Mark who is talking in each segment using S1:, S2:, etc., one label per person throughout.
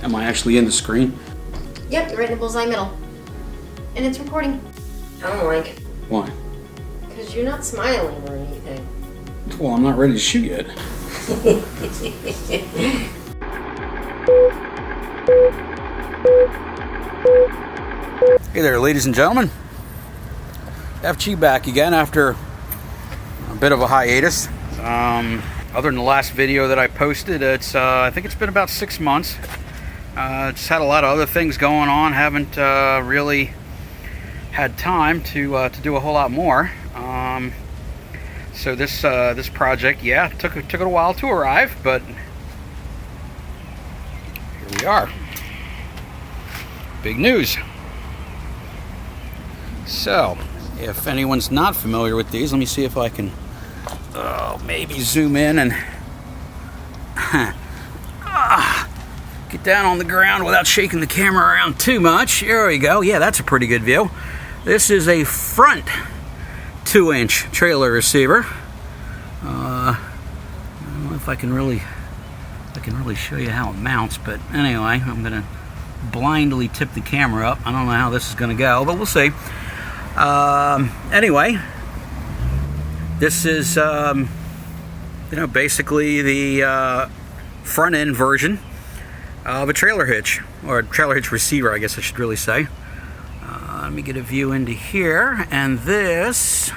S1: Am I actually in the screen?
S2: Yep, you're right in the bullseye middle. And it's recording. I don't like it.
S1: Why?
S2: Because you're not smiling or anything.
S1: Well, I'm not ready to shoot yet. Hey there, ladies and gentlemen. FG back again after a bit of a hiatus. Other than the last video that I posted, it's I think it's been about 6 months. Just had a lot of other things going on. Haven't really had time to do a whole lot more. So this project, yeah, took it a while to arrive, but here we are. Big news. So, if anyone's not familiar with these, let me see if I can maybe zoom in and get down on the ground without shaking the camera around too much. There we go. Yeah, that's a pretty good view. This is a front 2-inch trailer receiver. I don't know if I can really show you how it mounts, but anyway, I'm gonna blindly tip the camera up. I don't know how this is gonna go, but we'll see. Anyway, this is basically the front end version of a trailer hitch, or a trailer hitch receiver, I guess I should really say. Let me get a view into here, and this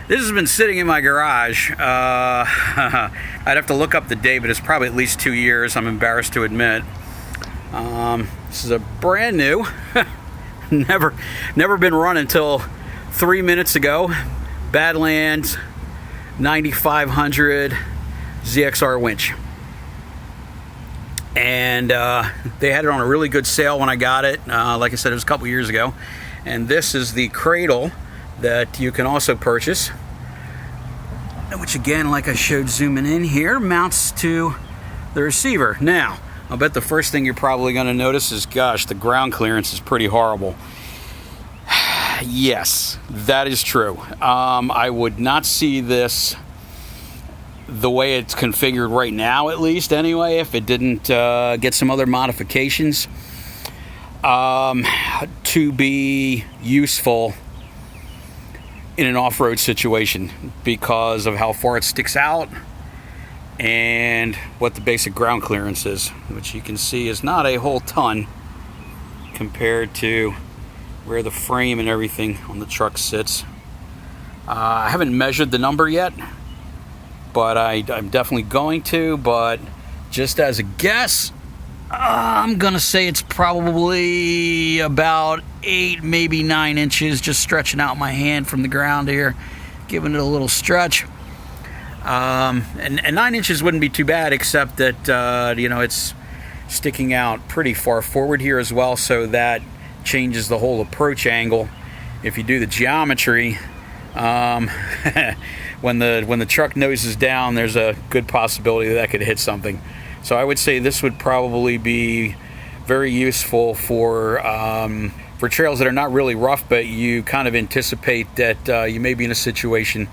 S1: this has been sitting in my garage. I'd have to look up the date, but it's probably at least 2 years, I'm embarrassed to admit. This is a brand new, never been run until 3 minutes ago, Badlands 9500 ZXR winch. And they had it on a really good sale when I got it. Like I said, it was a couple years ago. And this is the cradle that you can also purchase, which again, like I showed zooming in here, mounts to the receiver. Now, I'll bet the first thing you're probably going to notice is, gosh, the ground clearance is pretty horrible. Yes, that is true. I would not see this the way it's configured right now, at least anyway, if it didn't get some other modifications to be useful in an off-road situation, because of how far it sticks out and what the basic ground clearance is, which you can see is not a whole ton compared to where the frame and everything on the truck sits. I haven't measured the number yet, but I'm definitely going to. But just as a guess, I'm gonna say it's probably about 8, maybe 9 inches, just stretching out my hand from the ground here, giving it a little stretch. And 9 inches wouldn't be too bad, except that it's sticking out pretty far forward here as well, so that changes the whole approach angle. If you do the geometry, when the truck noses down, there's a good possibility that could hit something. So I would say this would probably be very useful for trails that are not really rough, but you kind of anticipate that you may be in a situation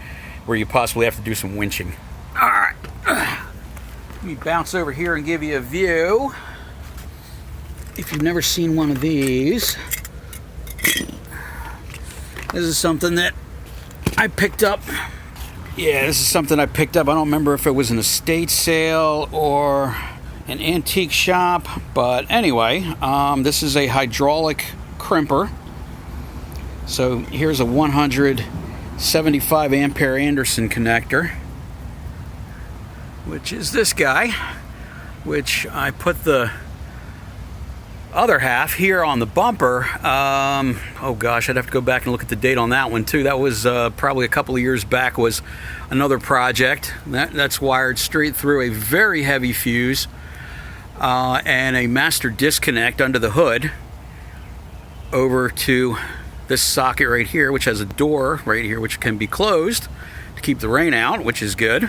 S1: where you possibly have to do some winching. All right, let me bounce over here and give you a view. If you've never seen one of these, this is something that I picked up. Yeah, this is something I picked up. I don't remember if it was an estate sale or an antique shop, but anyway, this is a hydraulic crimper. So here's a 175 ampere Anderson connector, which is this guy, which I put the other half here on the bumper. Oh gosh, I'd have to go back and look at the date on that one too. That was probably a couple of years back. Was another project that's wired straight through a very heavy fuse and a master disconnect under the hood over to this socket right here, which has a door right here which can be closed to keep the rain out, which is good.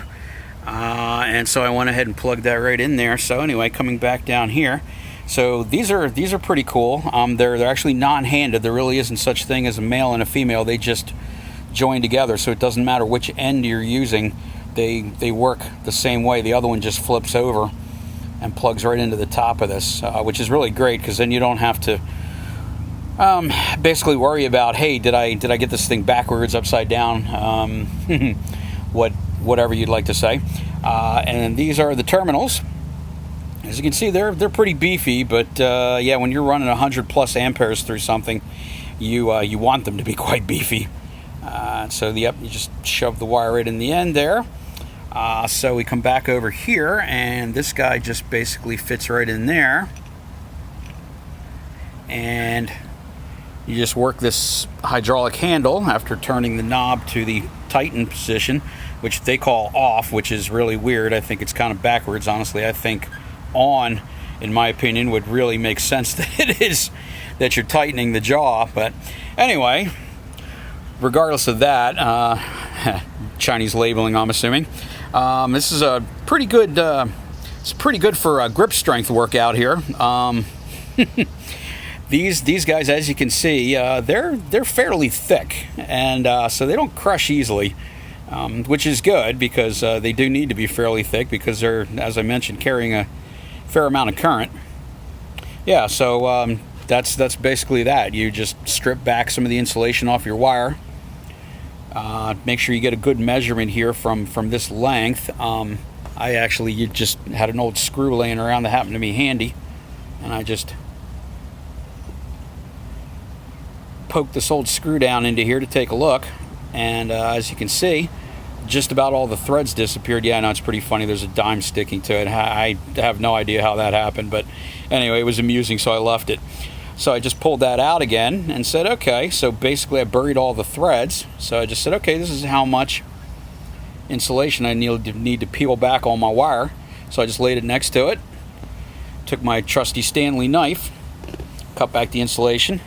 S1: And so I went ahead and plugged that right in there. So anyway, coming back down here, so these are pretty cool. They're actually non-handed. There really isn't such thing as a male and a female. They just join together, so it doesn't matter which end you're using. They work the same way. The other one just flips over, and plugs right into the top of this, which is really great because then you don't have to basically worry about, hey, did I get this thing backwards, upside down, whatever you'd like to say. And these are the terminals. As you can see, they're pretty beefy, but yeah, when you're running 100 plus amperes through something, you want them to be quite beefy. So yep, you just shove the wire right in the end there. So we come back over here, and this guy just basically fits right in there. And you just work this hydraulic handle after turning the knob to the tighten position, which they call off, which is really weird. I think it's kind of backwards, honestly. I think on, in my opinion, would really make sense that it is that you're tightening the jaw. But anyway, regardless of that, Chinese labeling, I'm assuming. This is a pretty good. It's pretty good for a grip strength workout here. These guys, as you can see, they're fairly thick, and so they don't crush easily, which is good because they do need to be fairly thick because they're, as I mentioned, carrying a fair amount of current. Yeah, so that's basically that. You just strip back some of the insulation off your wire. Make sure you get a good measurement here from this length. You just had an old screw laying around that happened to be handy, and I just poked this old screw down into here to take a look, and as you can see, just about all the threads disappeared. Yeah, I know, it's pretty funny. There's a dime sticking to it. I have no idea how that happened, but anyway, it was amusing, so I left it. So I just pulled that out again and said, okay, so basically I buried all the threads. So I just said, okay, this is how much insulation I need to peel back on my wire. So I just laid it next to it, took my trusty Stanley knife, cut back the insulation,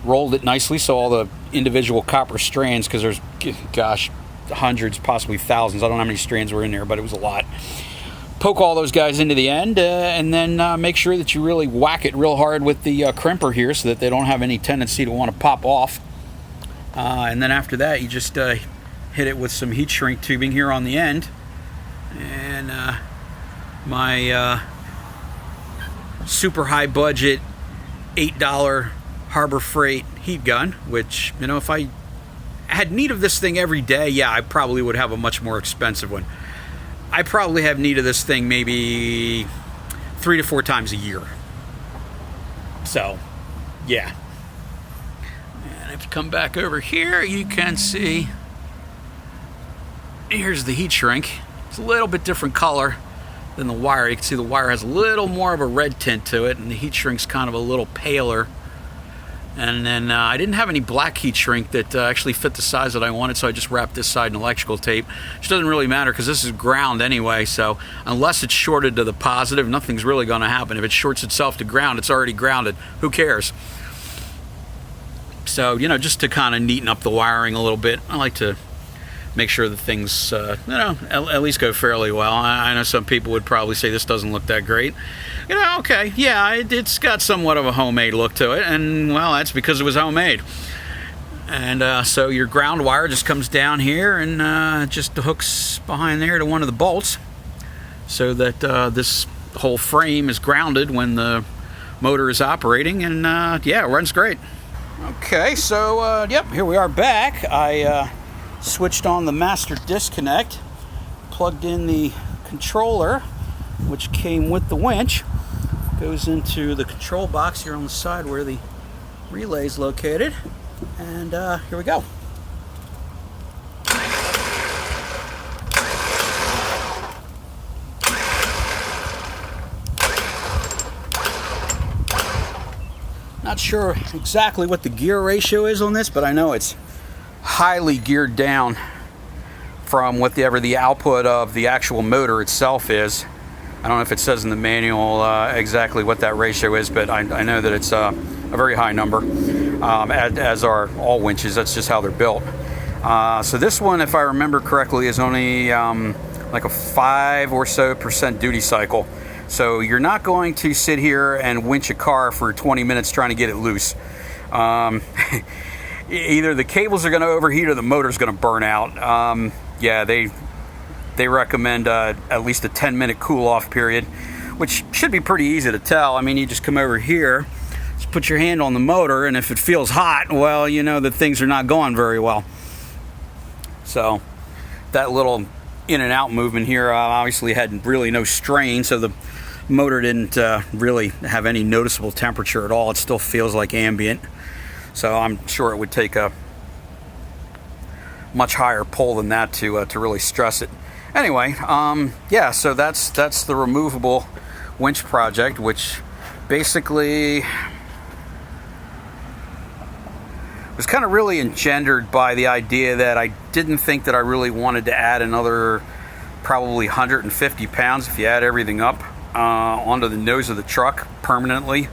S1: rolled it nicely so all the individual copper strands, because there's, gosh, hundreds, possibly thousands, I don't know how many strands were in there, but it was a lot. Poke all those guys into the end, and then make sure that you really whack it real hard with the crimper here so that they don't have any tendency to want to pop off. And then after that, you just hit it with some heat shrink tubing here on the end. And my super high budget $8 Harbour Freight heat gun, which, you know, if I had need of this thing every day, yeah, I probably would have a much more expensive one. I probably have need of this thing maybe 3 to 4 times a year. So, yeah. And if you come back over here, you can see, here's the heat shrink. It's a little bit different color than the wire. You can see the wire has a little more of a red tint to it, and the heat shrink's kind of a little paler. And then I didn't have any black heat shrink that actually fit the size that I wanted, so I just wrapped this side in electrical tape, which doesn't really matter because this is ground anyway, so unless it's shorted to the positive, nothing's really going to happen. If it shorts itself to ground, it's already grounded. Who cares? So, you know, just to kind of neaten up the wiring a little bit, I like to make sure that things, at least go fairly well. I know some people would probably say this doesn't look that great. You know, okay, yeah, it's got somewhat of a homemade look to it, and, well, that's because it was homemade. And so your ground wire just comes down here and just hooks behind there to one of the bolts so that this whole frame is grounded when the motor is operating, and, yeah, it runs great. Okay, so, yep, here we are back. I switched on the master disconnect, plugged in the controller, which came with the winch. Goes into the control box here on the side where the relay is located, and here we go. Not sure exactly what the gear ratio is on this, but I know it's highly geared down from whatever the output of the actual motor itself is. I don't know if it says in the manual exactly what that ratio is, but I know that it's a very high number, as are all winches. That's just how they're built. So this one, if I remember correctly, is only like a 5% or so duty cycle. So you're not going to sit here and winch a car for 20 minutes trying to get it loose. Either the cables are going to overheat or the motor's going to burn out. Yeah, they recommend at least a 10-minute cool-off period, which should be pretty easy to tell. I mean, you just come over here, just put your hand on the motor, and if it feels hot, well, you know that things are not going very well. So that little in and out movement here obviously had really no strain, so the motor didn't really have any noticeable temperature at all. It still feels like ambient, so I'm sure it would take a much higher pull than that to really stress it. Anyway, yeah, so that's the removable winch project, which basically was kind of really engendered by the idea that I didn't think that I really wanted to add another probably 150 pounds, if you add everything up, onto the nose of the truck permanently.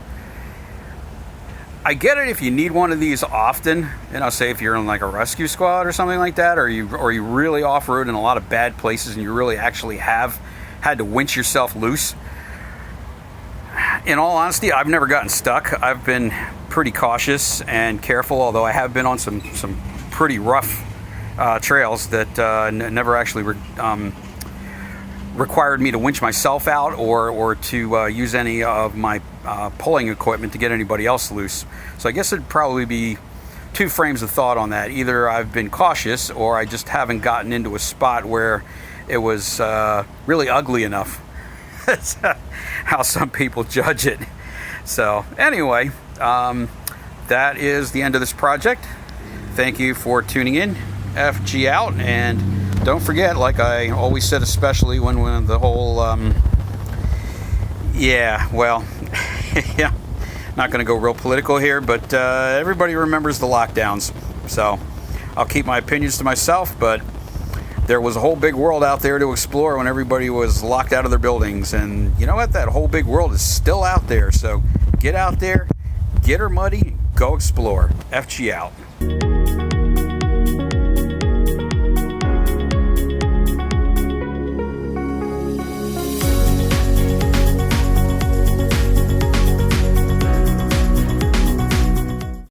S1: I get it if you need one of these often, and I'll say if you're in like a rescue squad or something like that, or you really off-road in a lot of bad places and you really actually have had to winch yourself loose. In all honesty, I've never gotten stuck. I've been pretty cautious and careful, although I have been on some pretty rough trails that never actually required me to winch myself out or to use any of my pulling equipment to get anybody else loose. So I guess it'd probably be two frames of thought on that. Either I've been cautious or I just haven't gotten into a spot where it was really ugly enough. That's how some people judge it. So anyway, that is the end of this project. Thank you for tuning in. FG out, and don't forget, like I always said, especially when the whole yeah, not going to go real political here, but everybody remembers the lockdowns. So I'll keep my opinions to myself, but there was a whole big world out there to explore when everybody was locked out of their buildings, and you know what? That whole big world is still out there. So get out there, get her muddy, go explore. FG out.